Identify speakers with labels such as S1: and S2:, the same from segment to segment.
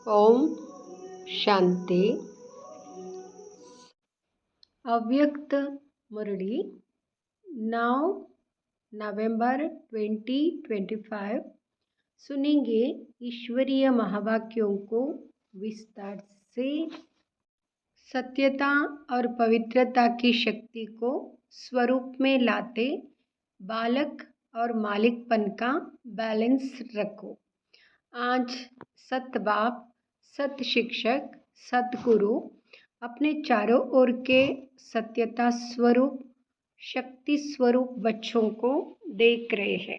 S1: ओम शांति। अव्यक्त मुरली 9 नवंबर 2025 सुनेंगे ईश्वरीय महावाक्यों को विस्तार से। सत्यता और पवित्रता की शक्ति को स्वरूप में लाते बालक और मालिकपन का बैलेंस रखो। आज सत बाप, सत शिक्षक, सतगुरु अपने चारों ओर के सत्यता स्वरूप, शक्ति स्वरूप बच्चों को देख रहे हैं।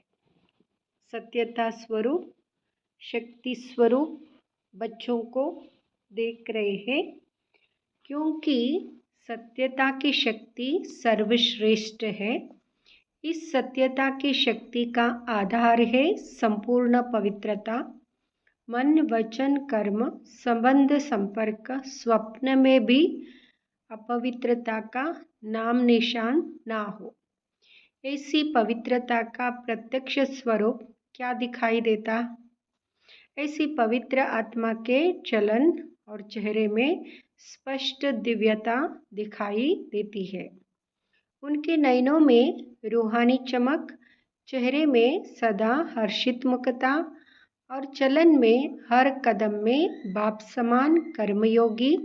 S1: सत्यता स्वरूप, शक्ति स्वरूप बच्चों को देख रहे हैं, क्योंकि सत्यता की शक्ति सर्वश्रेष्ठ है। इस सत्यता की शक्ति का आधार है संपूर्ण पवित्रता। मन, वचन, कर्म, संबंध, संपर्क, स्वप्न में भी अपवित्रता का नाम निशान ना हो। ऐसी पवित्रता का प्रत्यक्ष स्वरूप क्या दिखाई देता? ऐसी पवित्र आत्मा के चलन और चेहरे में स्पष्ट दिव्यता दिखाई देती है। उनके नयनों में रूहानी चमक, चेहरे में सदा हर्षित मुखता और चलन में हर कदम में बाप समान कर्मयोगी।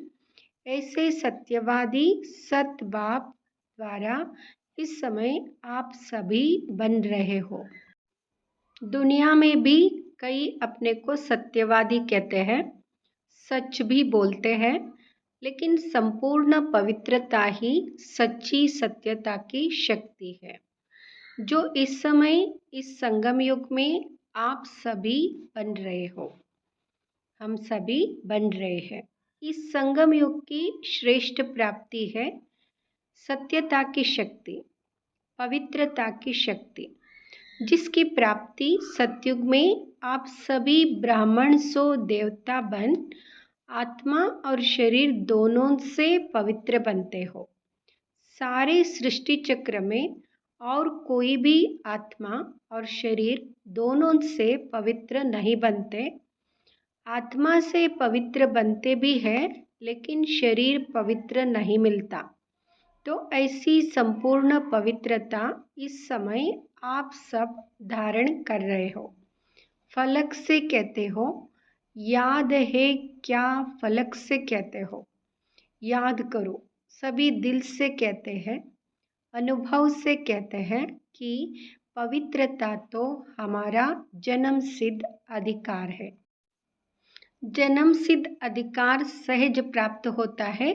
S1: ऐसे सत्यवादी सत बाप द्वारा इस समय आप सभी बन रहे हो। दुनिया में भी कई अपने को सत्यवादी कहते हैं, सच भी बोलते हैं, लेकिन संपूर्ण पवित्रता ही सच्ची सत्यता की शक्ति है, जो इस समय इस संगम युग में आप सभी बन रहे हो। हम सभी बन रहे हैं। इस संगम युग की श्रेष्ठ प्राप्ति है सत्यता की शक्ति, पवित्रता की शक्ति, जिसकी प्राप्ति सतयुग में आप सभी ब्राह्मण सो देवता बन आत्मा और शरीर दोनों से पवित्र बनते हो। सारे सृष्टि चक्र में और कोई भी आत्मा और शरीर दोनों से पवित्र नहीं बनते। आत्मा से पवित्र बनते भी हैं, लेकिन शरीर पवित्र नहीं मिलता। तो ऐसी संपूर्ण पवित्रता इस समय आप सब धारण कर रहे हो। फलक से कहते हो, याद है क्या? फलक से कहते हो, याद करो। सभी दिल से कहते हैं, अनुभव से कहते हैं कि पवित्रता तो हमारा जन्म सिद्ध अधिकार है। जन्म सिद्ध अधिकार सहज प्राप्त होता है,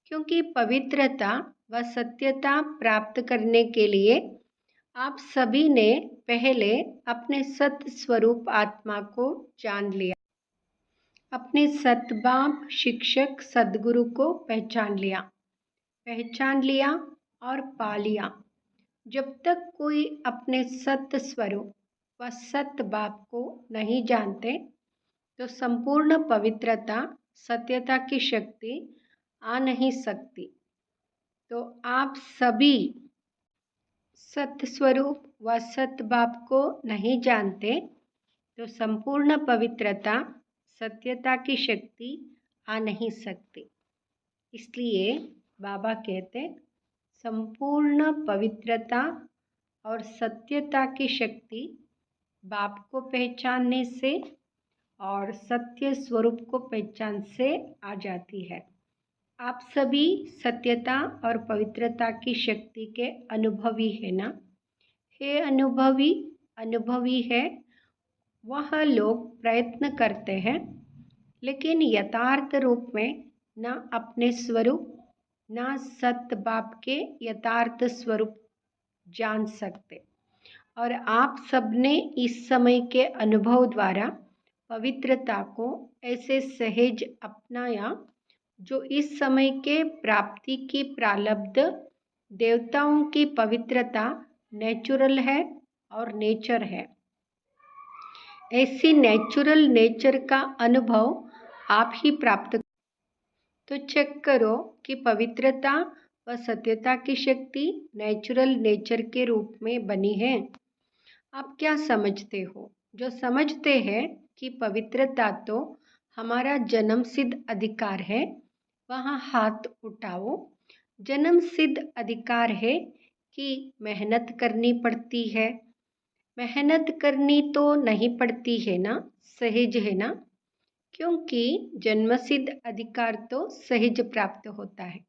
S1: क्योंकि पवित्रता व सत्यता प्राप्त करने के लिए आप सभी ने पहले अपने सत स्वरूप आत्मा को जान लिया, अपने सतबाप शिक्षक सदगुरु को पहचान लिया और पा लिया। जब तक कोई अपने सत स्वरूप व सत बाप को नहीं जानते, तो संपूर्ण पवित्रता सत्यता की शक्ति आ नहीं सकती। तो आप सभी सत स्वरूप व सत बाप को नहीं जानते, तो संपूर्ण पवित्रता सत्यता की शक्ति आ नहीं सकती। इसलिए बाबा कहते, संपूर्ण पवित्रता और सत्यता की शक्ति बाप को पहचानने से और सत्य स्वरूप को पहचान से आ जाती है। आप सभी सत्यता और पवित्रता की शक्ति के अनुभवी है ना? हे अनुभवी है। वह लोग प्रयत्न करते हैं, लेकिन यथार्थ रूप में न अपने स्वरूप न सत्य बाप के यथार्थ स्वरूप जान सकते। और आप सबने इस समय के अनुभव द्वारा पवित्रता को ऐसे सहज अपनाया, जो इस समय के प्राप्ति की प्रारब्ध देवताओं की पवित्रता नेचुरल है और नेचर है। ऐसी नेचुरल नेचर का अनुभव आप ही प्राप्त। तो चेक करो कि पवित्रता व सत्यता की शक्ति नेचुरल नेचर के रूप में बनी है। आप क्या समझते हो? जो समझते हैं कि पवित्रता तो हमारा जन्म सिद्ध अधिकार है, वहाँ हाथ उठाओ। जन्म सिद्ध अधिकार है कि मेहनत करनी पड़ती है। मेहनत करनी तो नहीं पड़ती है ना, सहज है ना, क्योंकि जन्मसिद्ध अधिकार तो सहज प्राप्त होता है,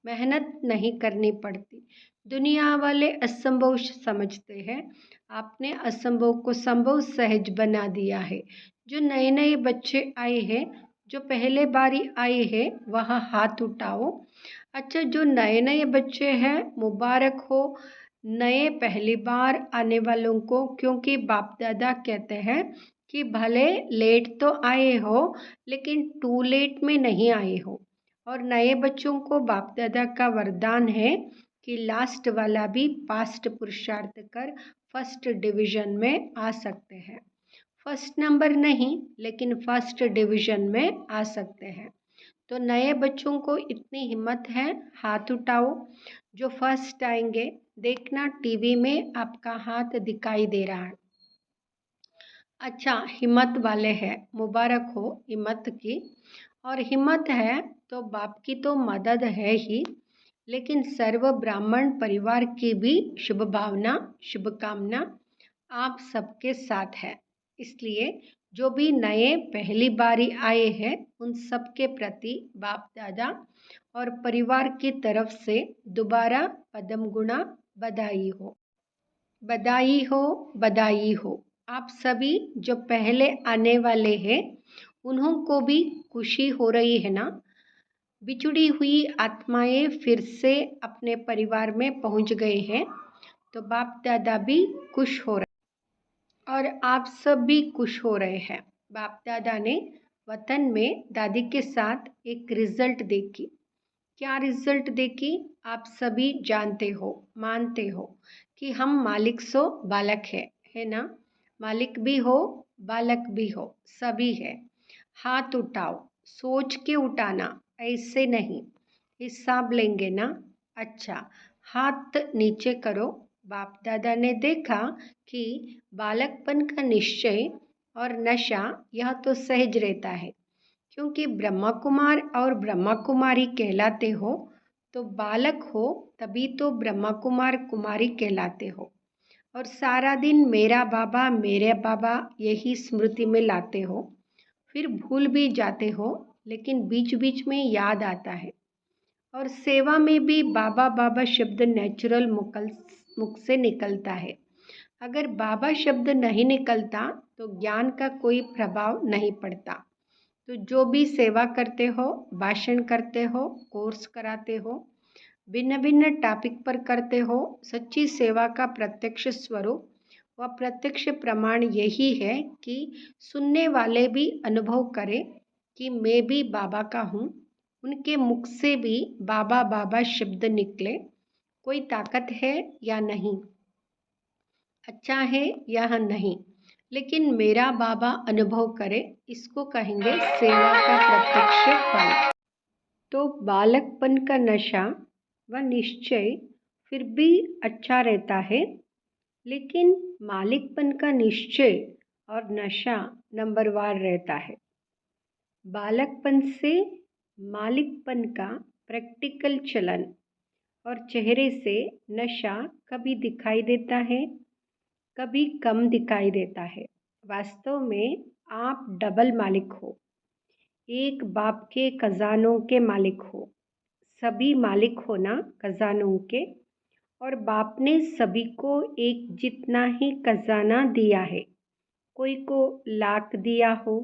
S1: मेहनत नहीं करनी पड़ती। दुनिया वाले असंभव समझते हैं, आपने असंभव को संभव सहज बना दिया है। जो नए नए बच्चे आए हैं, जो पहले बारी आए हैं, वहाँ हाथ उठाओ। अच्छा, जो नए नए बच्चे हैं, मुबारक हो नए पहली बार आने वालों को, क्योंकि बाप दादा कहते हैं कि भले लेट तो आए हो लेकिन टू लेट में नहीं आए हो। और नए बच्चों को बाप दादा का वरदान है कि लास्ट वाला भी पास्ट पुरुषार्थ कर फर्स्ट डिवीजन में आ सकते हैं। फर्स्ट नंबर नहीं, लेकिन फर्स्ट डिवीजन में आ सकते हैं। तो नए बच्चों को इतनी हिम्मत है, हाथ उठाओ। जो फर्स्ट आएंगे, देखना टीवी में आपका हाथ दिखाई दे रहा है। अच्छा, हिम्मत वाले हैं, मुबारक हो हिम्मत की। और हिम्मत है तो बाप की तो मदद है ही, लेकिन सर्व ब्राह्मण परिवार की भी शुभ भावना, शुभकामना आप सबके साथ है। इसलिए जो भी नए पहली बारी आए हैं, उन सब के प्रति बाप दादा और परिवार की तरफ से दोबारा पदम गुणा बधाई हो, बधाई हो, बधाई हो। आप सभी जो पहले आने वाले हैं, उन्हों को भी खुशी हो रही है ना। बिछुड़ी हुई आत्माएं फिर से अपने परिवार में पहुंच गए हैं, तो बाप दादा भी खुश हो रहे और आप सब भी खुश हो रहे हैं। बाप दादा ने वतन में दादी के साथ एक रिजल्ट देखी। क्या रिजल्ट देखी? आप सभी जानते हो, मानते हो कि हम मालिक सो बालक है ना। मालिक भी हो, बालक भी हो, सभी है। हाथ उठाओ, सोच के उठाना, ऐसे नहीं। हिसाब लेंगे ना। अच्छा, हाथ नीचे करो। बाप दादा ने देखा कि बालकपन का निश्चय और नशा यह तो सहज रहता है, क्योंकि ब्रह्मा कुमार और ब्रह्मा कुमारी कहलाते हो, तो बालक हो तभी तो ब्रह्मा कुमार कुमारी कहलाते हो। और सारा दिन मेरा बाबा यही स्मृति में लाते हो, फिर भूल भी जाते हो, लेकिन बीच बीच में याद आता है। और सेवा में भी बाबा बाबा शब्द नेचुरल मुख से निकलता है। अगर बाबा शब्द नहीं निकलता तो ज्ञान का कोई प्रभाव नहीं पड़ता। तो जो भी सेवा करते हो, भाषण करते हो, कोर्स कराते हो, भिन्न भिन्न टॉपिक पर करते हो, सच्ची सेवा का प्रत्यक्ष स्वरूप व प्रत्यक्ष प्रमाण यही है कि सुनने वाले भी अनुभव करें कि मैं भी बाबा का हूँ। उनके मुख से भी बाबा बाबा शब्द निकले। कोई ताकत है या नहीं, अच्छा है या नहीं, लेकिन मेरा बाबा अनुभव करे, इसको कहेंगे सेवा का प्रत्यक्ष फल। तो बालकपन का नशा व निश्चय फिर भी अच्छा रहता है, लेकिन मालिकपन का निश्चय और नशा नंबरवार रहता है। बालकपन से मालिकपन का प्रैक्टिकल चलन और चेहरे से नशा कभी दिखाई देता है, कभी कम दिखाई देता है। वास्तव में आप डबल मालिक हो, एक बाप के खजानों के मालिक हो। सभी मालिक हो ना खजानों के, और बाप ने सभी को एक जितना ही खजाना दिया है। कोई को लाख दिया हो,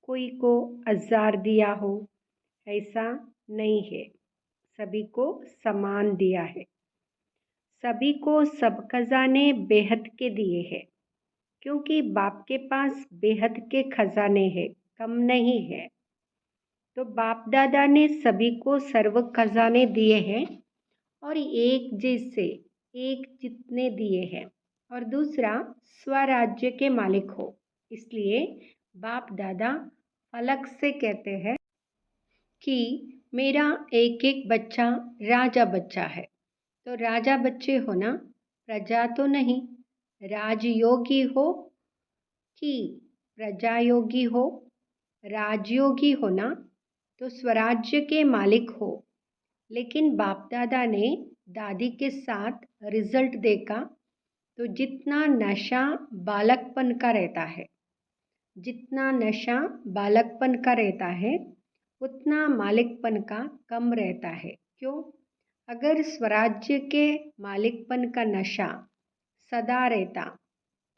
S1: कोई को 1000 दिया हो, ऐसा नहीं है। सभी को समान दिया है। सभी को सब खजाने बेहद के दिए हैं, क्योंकि बाप के पास बेहद के खजाने हैं, कम नहीं है। तो बाप दादा ने सभी को सर्व खजाने दिए हैं और एक जैसे, एक जितने दिए हैं। और दूसरा, स्वराज्य के मालिक हो। इसलिए बाप दादा अलग से कहते हैं कि मेरा एक एक बच्चा राजा बच्चा है। तो राजा बच्चे हो ना, प्रजा तो नहीं। राजयोगी हो कि प्रजा योगी हो, राजयोगी होना तो स्वराज्य के मालिक हो, लेकिन बाप दादा ने दादी के साथ रिजल्ट देखा तो जितना नशा बालकपन का रहता है, जितना नशा बालकपन का रहता है उतना मालिकपन का कम रहता है। क्यों? अगर स्वराज्य के मालिकपन का नशा सदा रहता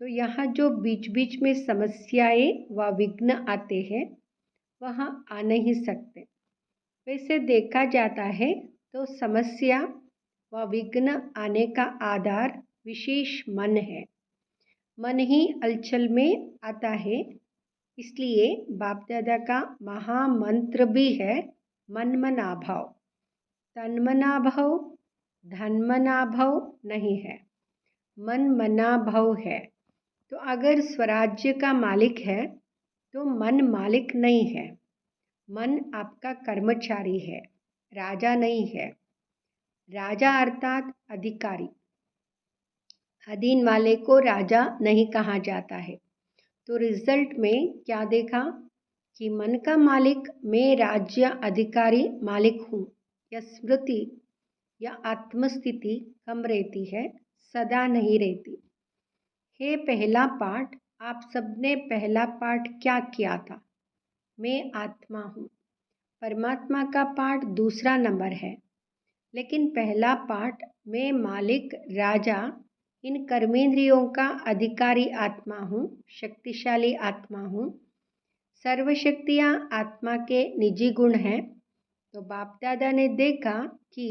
S1: तो यहाँ जो बीच बीच में समस्याएं व विघ्न आते हैं वह आ नहीं सकते। वैसे देखा जाता है तो समस्या व विघ्न आने का आधार विशेष मन है। मन ही हलचल में आता है। इसलिए बाप दादा का महामंत्र भी है मन मना भाव। तन मना भाव, धन मना भाव नहीं है, मन मना भाव है। तो अगर स्वराज्य का मालिक है तो मन मालिक नहीं है। मन आपका कर्मचारी है, राजा नहीं है। राजा अर्थात अधिकारी। अधीन वाले को राजा नहीं कहा जाता है। तो रिजल्ट में क्या देखा कि मन का मालिक मैं राज्य अधिकारी मालिक हूँ। यह स्मृति या आत्मस्थिति कम रहती है, सदा नहीं रहती है। पहला पाठ, आप सबने पहला पाठ क्या किया था? मैं आत्मा हूँ। परमात्मा का पाठ दूसरा नंबर है, लेकिन पहला पाठ मैं मालिक राजा इन कर्मेंद्रियों का अधिकारी आत्मा हूँ, शक्तिशाली आत्मा हूँ। सर्वशक्तियाँ आत्मा के निजी गुण हैं। तो बाप दादा ने देखा कि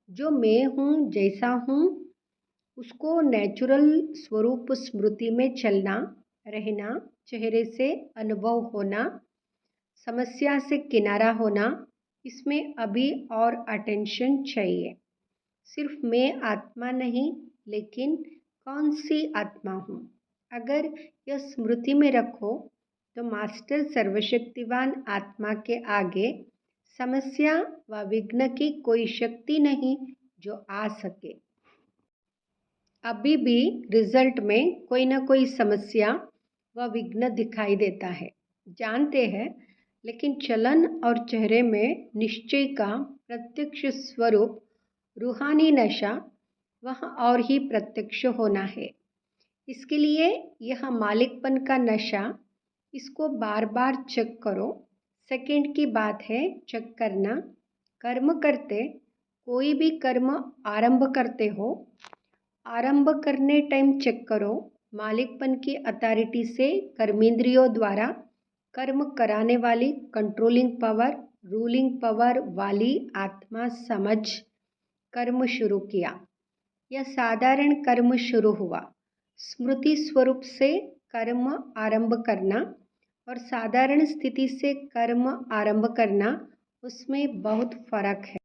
S1: जो मैं हूँ, जैसा हूँ, उसको नेचुरल स्वरूप स्मृति में चलना, रहना, चेहरे से अनुभव होना, समस्या से किनारा होना, इसमें अभी और अटेंशन चाहिए। सिर्फ मैं आत्मा नहीं, लेकिन कौन सी आत्मा हूँ? अगर यह स्मृति में रखो तो मास्टर सर्वशक्तिवान आत्मा के आगे समस्या व विघ्न की कोई शक्ति नहीं जो आ सके। अभी भी रिजल्ट में कोई ना कोई समस्या व विघ्न दिखाई देता है, जानते हैं, लेकिन चलन और चेहरे में निश्चय का प्रत्यक्ष स्वरूप रूहानी नशा वह और ही प्रत्यक्ष होना है। इसके लिए यह मालिकपन का नशा, इसको बार बार चेक करो। सेकंड की बात है चेक करना। कर्म करते, कोई भी कर्म आरंभ करते हो, आरंभ करने टाइम चेक करो मालिकपन की अथॉरिटी से कर्मेंद्रियों द्वारा कर्म कराने वाली कंट्रोलिंग पावर, रूलिंग पावर वाली आत्मा समझ कर्म शुरू किया या साधारण कर्म शुरू हुआ। स्मृति स्वरूप से कर्म आरंभ करना और साधारण स्थिति से कर्म आरंभ करना, उसमें बहुत फर्क है।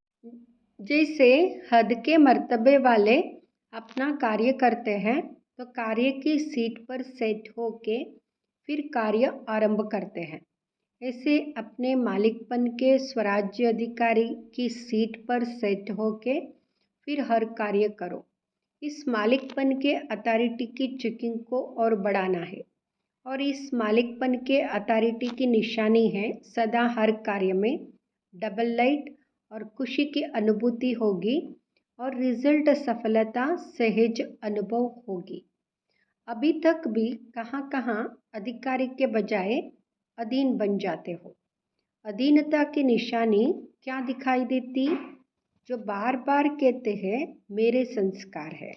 S1: जैसे हद के मर्तबे वाले अपना कार्य करते हैं तो कार्य की सीट पर सेट होके फिर कार्य आरंभ करते हैं। ऐसे अपने मालिकपन के स्वराज्य अधिकारी की सीट पर सेट होके फिर हर कार्य करो। इस मालिकपन के अथॉरिटी की चेकिंग को और बढ़ाना है और इस मालिकपन के अथॉरिटी की निशानी है सदा हर कार्य में डबल लाइट और खुशी की अनुभूति होगी और रिजल्ट सफलता सहज अनुभव होगी। अभी तक भी कहाँ कहाँ अधिकारी के बजाय अधीन बन जाते हो। अधीनता की निशानी क्या दिखाई देती? जो बार बार कहते हैं मेरे संस्कार है,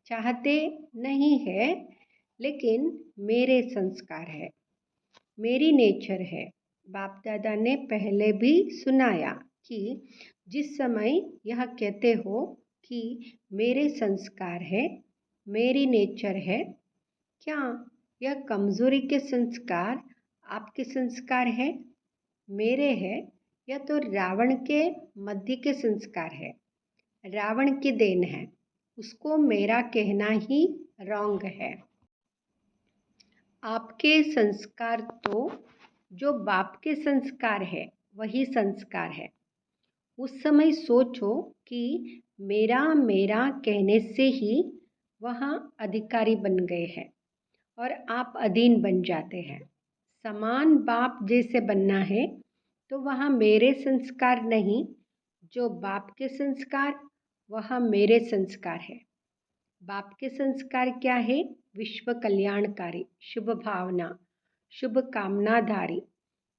S1: चाहते नहीं है लेकिन मेरे संस्कार है, मेरी नेचर है। बाप दादा ने पहले भी सुनाया कि जिस समय यह कहते हो कि मेरे संस्कार है, मेरी नेचर है, क्या यह कमजोरी के संस्कार आपके संस्कार है, मेरे है, या तो रावण के मध्य के संस्कार है, रावण की देन है, उसको मेरा कहना ही रॉन्ग है। आपके संस्कार तो जो बाप के संस्कार है वही संस्कार है। उस समय सोचो कि मेरा मेरा कहने से ही वह अधिकारी बन गए हैं और आप अधीन बन जाते हैं। समान बाप जैसे बनना है तो वहाँ मेरे संस्कार नहीं, जो बाप के संस्कार वह मेरे संस्कार है। बाप के संस्कार क्या है? विश्व कल्याणकारी, शुभ भावना, शुभ कामनाधारी।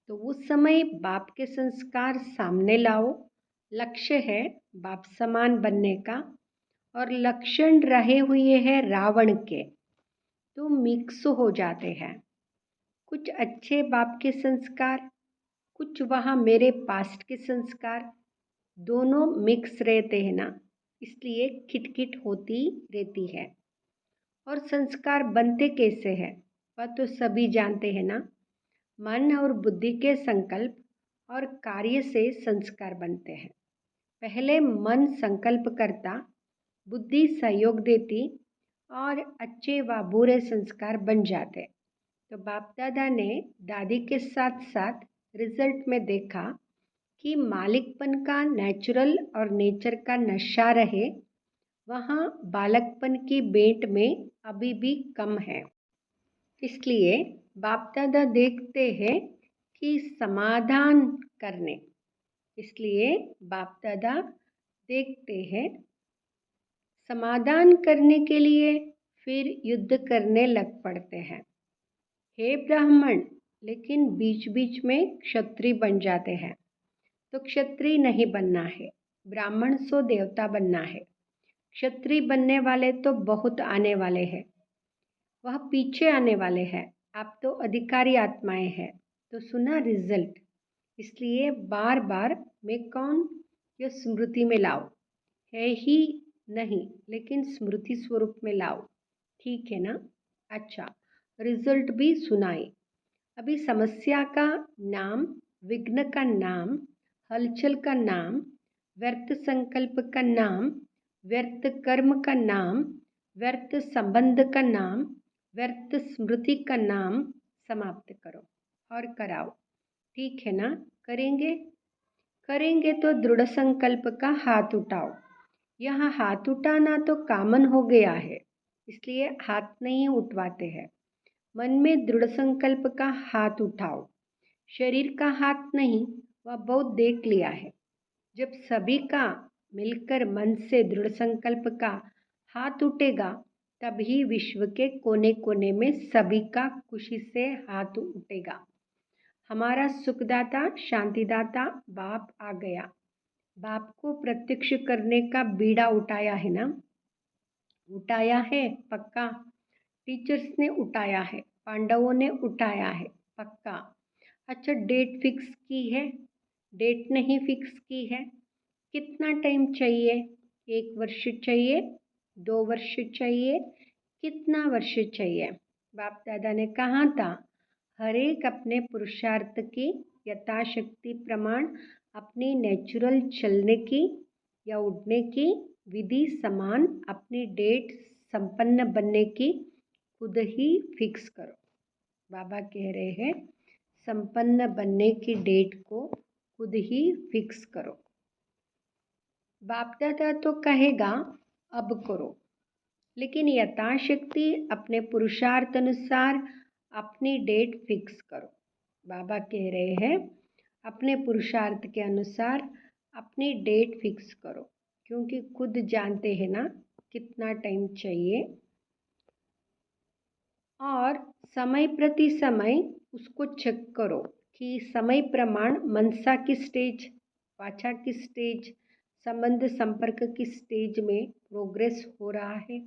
S1: तो उस समय बाप के संस्कार सामने लाओ। लक्ष्य है बाप समान बनने का और लक्षण रहे हुए हैं रावण के, तो मिक्स हो जाते हैं। कुछ अच्छे बाप के संस्कार, कुछ वहाँ मेरे पास्ट के संस्कार, दोनों मिक्स रहते हैं ना, इसलिए खिटखिट होती रहती है। और संस्कार बनते कैसे हैं वह तो सभी जानते हैं ना। मन और बुद्धि के संकल्प और कार्य से संस्कार बनते हैं। पहले मन संकल्प करता, बुद्धि सहयोग देती और अच्छे व बुरे संस्कार बन जाते। तो बाप दादा ने दादी के साथ साथ रिजल्ट में देखा कि मालिकपन का नेचुरल और नेचर का नशा रहे, वहाँ बालकपन की बेंट में अभी भी कम है। इसलिए बाप दादा देखते हैं कि समाधान करने, इसलिए बाप दादा देखते हैं समाधान करने के लिए फिर युद्ध करने लग पड़ते हैं। हे ब्राह्मण, लेकिन बीच बीच में क्षत्रिय बन जाते हैं। तो क्षत्रिय नहीं बनना है, ब्राह्मण सो देवता बनना है। क्षत्रिय बनने वाले तो बहुत आने वाले हैं, वह पीछे आने वाले हैं। आप तो अधिकारी आत्माएं हैं। तो सुना रिजल्ट, इसलिए बार बार मैं कौन यह स्मृति में लाओ, है ही नहीं लेकिन स्मृति स्वरूप में लाओ, ठीक है ना। अच्छा, रिजल्ट भी सुनाए। अभी समस्या का नाम, विघ्न का नाम, हलचल का नाम, व्यर्थ संकल्प का नाम, व्यर्थ कर्म का नाम, व्यर्थ संबंध का नाम, व्यर्थ स्मृति का नाम समाप्त करो और कराओ, ठीक है ना। करेंगे करेंगे तो दृढ़ संकल्प का हाथ उठाओ। यहाँ हाथ उठाना तो कॉमन हो गया है, इसलिए हाथ नहीं उठवाते हैं। मन में दृढ़ संकल्प का हाथ उठाओ, शरीर का हाथ नहीं, वह बहुत देख लिया है। जब सभी का मिलकर मन से दृढ़ संकल्प का हाथ उठेगा, तभी विश्व के कोने कोने में सभी का खुशी से हाथ उठेगा। हमारा सुखदाता शांतिदाता बाप आ गया। बाप को प्रत्यक्ष करने का बीड़ा उठाया है ना, उठाया है पक्का। टीचर्स ने उठाया है, पांडवों ने उठाया है पक्का। अच्छा, डेट फिक्स की है? डेट नहीं फिक्स की है। कितना टाइम चाहिए? 1 वर्ष चाहिए, 2 वर्ष चाहिए, कितना वर्ष चाहिए? बाप दादा ने कहा था हर एक अपने पुरुषार्थ की यथाशक्ति प्रमाण अपनी नेचुरल चलने की या उड़ने की विधि समान अपनी डेट संपन्न बनने की खुद ही फिक्स करो। बाबा कह रहे हैं संपन्न बनने की डेट को खुद ही फिक्स करो। बाप दादा तो कहेगा अब करो, लेकिन यथाशक्ति अपने पुरुषार्थ अनुसार अपनी डेट फिक्स करो। बाबा कह रहे हैं अपने पुरुषार्थ के अनुसार अपनी डेट फिक्स करो, क्योंकि खुद जानते हैं ना कितना टाइम चाहिए। और समय प्रति समय उसको चेक करो कि समय प्रमाण मनसा की स्टेज, वाचा की स्टेज, संबंध संपर्क की स्टेज में प्रोग्रेस हो रहा है।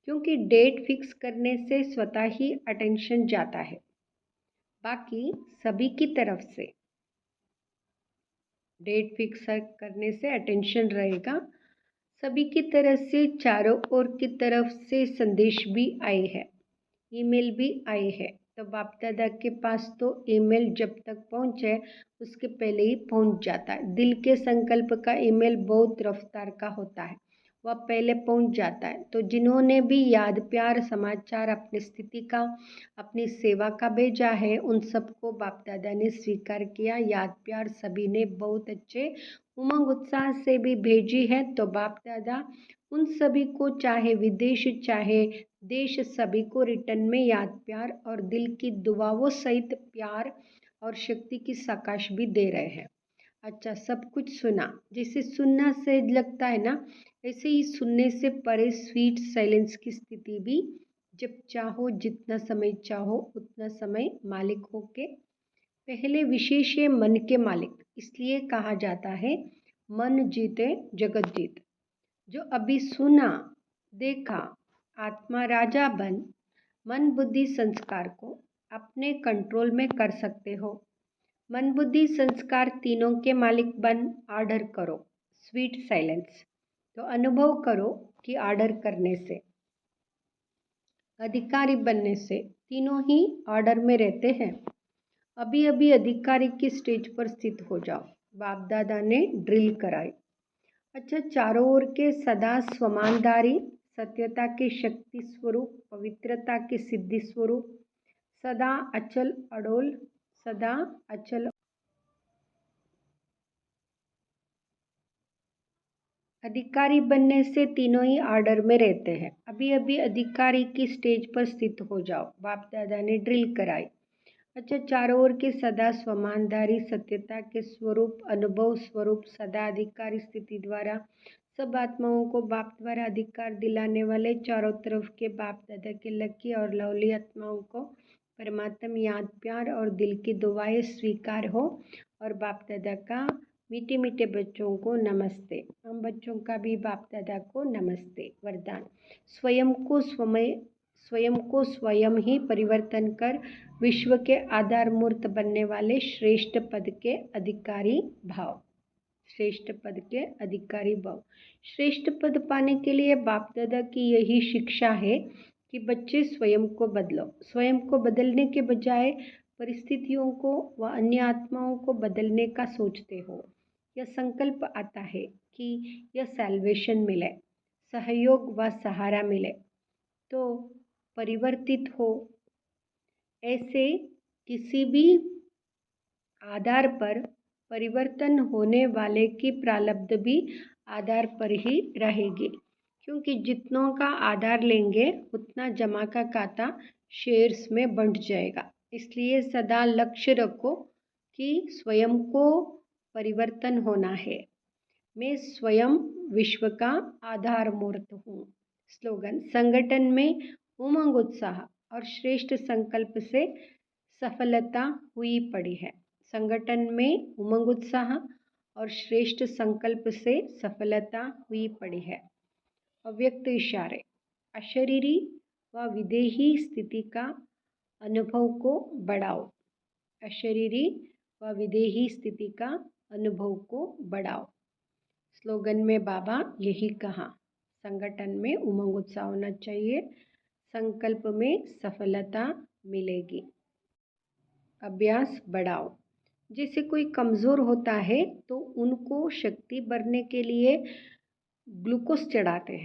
S1: क्योंकि डेट फिक्स करने से स्वतः ही अटेंशन जाता है, बाकी सभी की तरफ से डेट फिक्स करने से अटेंशन रहेगा। सभी की तरफ से, चारों ओर की तरफ से संदेश भी आए हैं, ईमेल भी आए हैं। तो बाप दादा के पास तो ईमेल जब तक पहुंचे उसके पहले ही पहुंच जाता है। दिल के संकल्प का ईमेल बहुत रफ्तार का होता है, वह पहले पहुंच जाता है। तो जिन्होंने भी याद प्यार समाचार अपनी स्थिति का, अपनी सेवा का भेजा है, उन सबको बाप दादा ने स्वीकार किया। याद प्यार सभी ने बहुत अच्छे उमंग उत्साह से भी भेजी है। तो बाप दादा उन सभी को चाहे विदेश चाहे देश सभी को रिटर्न में याद प्यार और दिल की दुआओं सहित प्यार और शक्ति की साकाश भी दे रहे हैं। अच्छा, सब कुछ सुना, जैसे सुनना सहज लगता है ना, ऐसे ही सुनने से परे स्वीट साइलेंस की स्थिति भी, जब चाहो जितना समय चाहो उतना समय मालिक होके। पहले विशेष है मन के मालिक, इसलिए कहा जाता है मन जीते जगत जीत। जो अभी सुना देखा, आत्मा राजा बन मन बुद्धि संस्कार को अपने कंट्रोल में कर सकते हो। मन बुद्धि संस्कार तीनों के मालिक बन ऑर्डर करो स्वीट साइलेंस। तो अनुभव करो कि ऑर्डर करने से, अधिकारी बनने से तीनों ही ऑर्डर में रहते हैं। अभी अभी अधिकारी की स्टेज पर स्थित हो जाओ, बाप दादा ने ड्रिल कराई। अच्छा, चारों ओर के सदा स्वमानदारी, सत्यता के शक्ति स्वरूप, पवित्रता के सिद्धि स्वरूप, सदा अचल अडोल, सदा अचल अधिकारी बनने से तीनों ही ऑर्डर में रहते हैं। अभी अभी अधिकारी की स्टेज पर स्थित हो जाओ, बाप दादा ने ड्रिल कराई। अच्छा, चारों ओर के सदा स्वमानधारी, सत्यता के स्वरूप, अनुभव स्वरूप, सदा अधिकारी स्थिति द्वारा सब आत्माओं को बाप द्वारा अधिकार दिलाने वाले, चारों तरफ के बाप दादा के लकी और लवली आत्माओं को परमात्मा याद प्यार और दिल की दुआएं स्वीकार हो। और बाप दादा का मीठे मीठे बच्चों को नमस्ते। हम बच्चों का भी बाप दादा को नमस्ते। वरदान, स्वयं को स्वयं ही परिवर्तन कर विश्व के आधार मूर्त बनने वाले श्रेष्ठ पद के अधिकारी भाव। श्रेष्ठ पद के अधिकारी भाव। श्रेष्ठ पद पाने के लिए बाप दादा की यही शिक्षा है कि बच्चे स्वयं को बदलो। स्वयं को बदलने के बजाय परिस्थितियों को व अन्य आत्माओं को बदलने का सोचते हो। यह संकल्प आता है कि यह सैल्वेशन मिले, सहयोग व सहारा मिले तो परिवर्तित हो। ऐसे किसी भी आधार पर परिवर्तन होने वाले की प्रारब्ध भी आधार पर ही रहेगी, क्योंकि जितनों का आधार लेंगे उतना जमा का खाता शेयर्स में बढ़ जाएगा। इसलिए सदा लक्ष्य रखो कि स्वयं को परिवर्तन होना है। मैं स्वयं विश्व का आधार मूर्त हूँ। स्लोगन, संगठन में उमंग उत्साह और श्रेष्ठ संकल्प से सफलता हुई पड़ी है। संगठन में उमंग उत्साह और श्रेष्ठ संकल्प से सफलता हुई पड़ी है। अव्यक्त इशारे, अशरीरी व विदेही स्थिति का अनुभव को बढ़ाओ। अशरीरी व विदेही स्थिति का अनुभव को बढ़ाओ। स्लोगन में बाबा यही कहा, संगठन में उमंग उत्साह होना चाहिए, संकल्प में सफलता मिलेगी। अभ्यास बढ़ाओ। जैसे कोई कमज़ोर होता है तो उनको शक्ति बढ़ने के लिए ग्लूकोज चढ़ाते हैं।